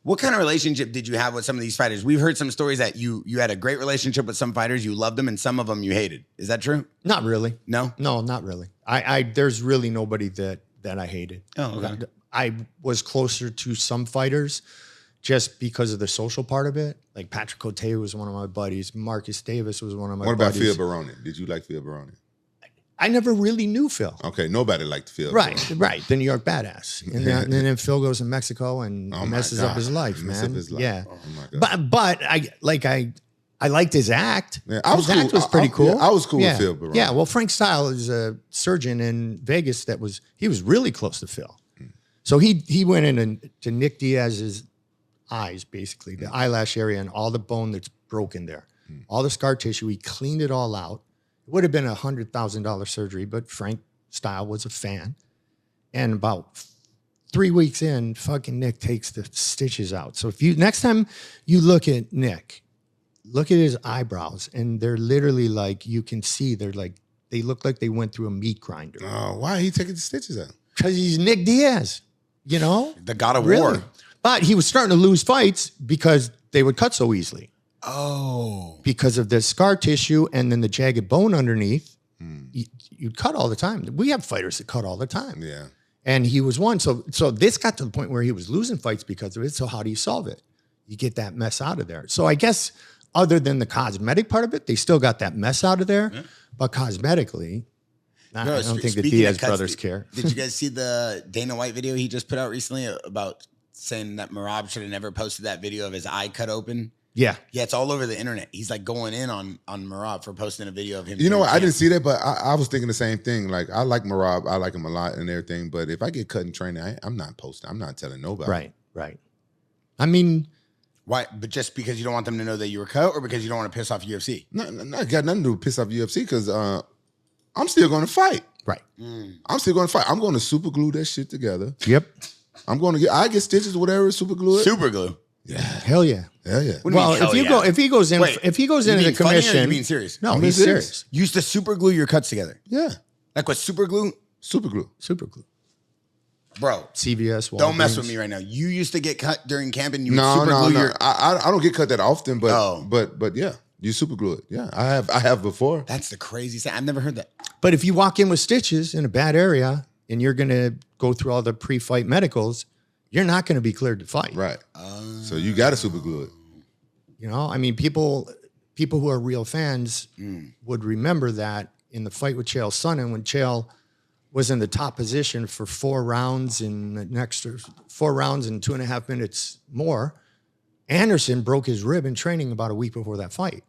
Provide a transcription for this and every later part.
What kind of relationship did you have with some of these fighters? We've heard some stories that you had a great relationship with some fighters, you loved them, and some of them you hated. Is that true? Not really. No? No, not really. There's really nobody that I hated. Oh, okay. I was closer to some fighters just because of the social part of it. Like Patrick Cote was one of my buddies. Marcus Davis was one of my buddies. What about Phil Baroni? Did you like Phil Baroni? I never really knew Phil. Okay, nobody liked Phil. Right, the New York badass. And then Phil goes to Mexico and messes up his life, man. Yeah. Oh my God. But I liked his act. Yeah, his act was pretty cool. Yeah, I was cool with Phil Baroni. Yeah, well, Frank Style is a surgeon in Vegas he was really close to Phil. So he went into Nick Diaz's eyes, basically, the eyelash area and all the bone that's broken there. All the scar tissue, he cleaned it all out. It would have been $100,000 surgery, but Frank Style was a fan. And about 3 weeks in, fucking Nick takes the stitches out. So next time you look at Nick, look at his eyebrows, and they're literally like, you can see they look like they went through a meat grinder. Oh, why are he taking the stitches out? Because he's Nick Diaz, you know? The God of War. But he was starting to lose fights because they would cut so easily. Oh. Because of the scar tissue and then the jagged bone underneath, you'd cut all the time. We have fighters that cut all the time. Yeah. And he was one. So this got to the point where he was losing fights because of it. So how do you solve it? You get that mess out of there. So I guess other than the cosmetic part of it, they still got that mess out of there. Yeah. But cosmetically, I don't think the Diaz brothers care. Did you guys see the Dana White video he just put out recently about saying that Merab should have never posted that video of his eye cut open? Yeah. Yeah, it's all over the internet. He's like going in on Merab for posting a video of him. You know what? I didn't see that, but I was thinking the same thing. Like, I like Merab. I like him a lot and everything. But if I get cut in training, I'm not posting. I'm not telling nobody. Right. I mean, why? But just because you don't want them to know that you were cut, or because you don't want to piss off UFC? No, it got nothing to do with piss off UFC because I'm still going to fight. Right. I'm still going to fight. I'm going to super glue that shit together. Yep. I get stitches, whatever, super glue it. Super glue. Yeah. Hell yeah. Hell yeah. Well, if he goes into the commission, you being serious? No, he's serious. You used to super glue your cuts together. Yeah. Like what? Super glue? Super glue. Bro, CVS. Walgreens. Don't mess with me right now. You used to get cut during camp and you would super glue your. I don't get cut that often, but yeah, you super glue it. Yeah, I have before. That's the craziest thing. I've never heard that. But if you walk in with stitches in a bad area and you're gonna go through all the pre-fight medicals, you're not going to be cleared to fight. Right. So you got to super glue it. You know, I mean, people who are real fans would remember that in the fight with Chael Sonnen, when Chael was in the top position for 4 rounds and the next 4 rounds and 2.5 minutes more, Anderson broke his rib in training about a week before that fight.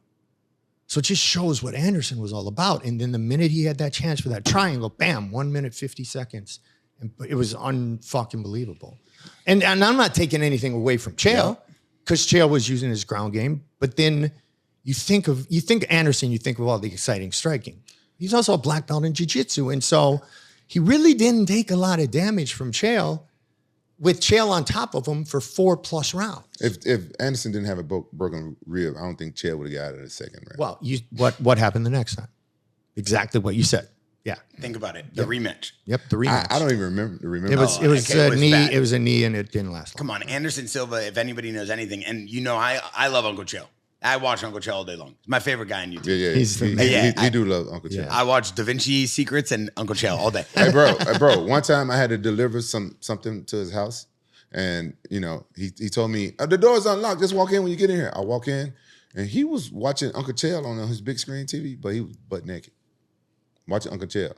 So it just shows what Anderson was all about. And then the minute he had that chance for that triangle, bam, 1 minute, 50 seconds. And it was unfucking believable. And I'm not taking anything away from Chael, because Chael was using his ground game. But then you think Anderson, you think of all the exciting striking. He's also a black belt in jiu-jitsu. And so he really didn't take a lot of damage from Chael, with Chael on top of him for 4+ rounds. If Anderson didn't have a broken rib, I don't think Chael would have got it in the second round. Well, what happened the next time? Exactly what you said. Yeah. Think about it. The rematch. Yep, the rematch. I don't even remember. It was a knee. Bad. It was a knee, and it didn't last long. Come on, Anderson Silva. If anybody knows anything, and you know, I love Uncle Chael. I watch Uncle Chael all day long. He's my favorite guy on YouTube. Yeah, he do love Uncle Chael. I watch Da Vinci Secrets and Uncle Chael all day. Hey, bro. One time I had to deliver something to his house, and you know, he told me the door's unlocked. Just walk in when you get in here. I walk in, and he was watching Uncle Chael on his big screen TV, but he was butt naked watching Uncle Chael.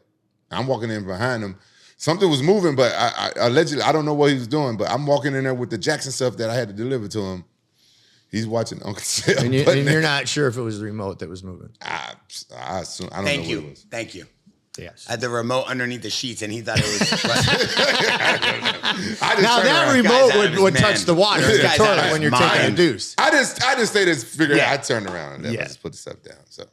I'm walking in behind him. Something was moving, but I allegedly, I don't know what he was doing, but I'm walking in there with the JAXXON stuff that I had to deliver to him. He's watching Uncle Chael. And you're not sure if it was the remote that was moving. I assume, I don't know what it was. Thank you. Yes. I had the remote underneath the sheets, and he thought it was. Now that remote would touch the water in the toilet when you're taking a deuce. I just say this, figure I'd turn around and just put the stuff down. So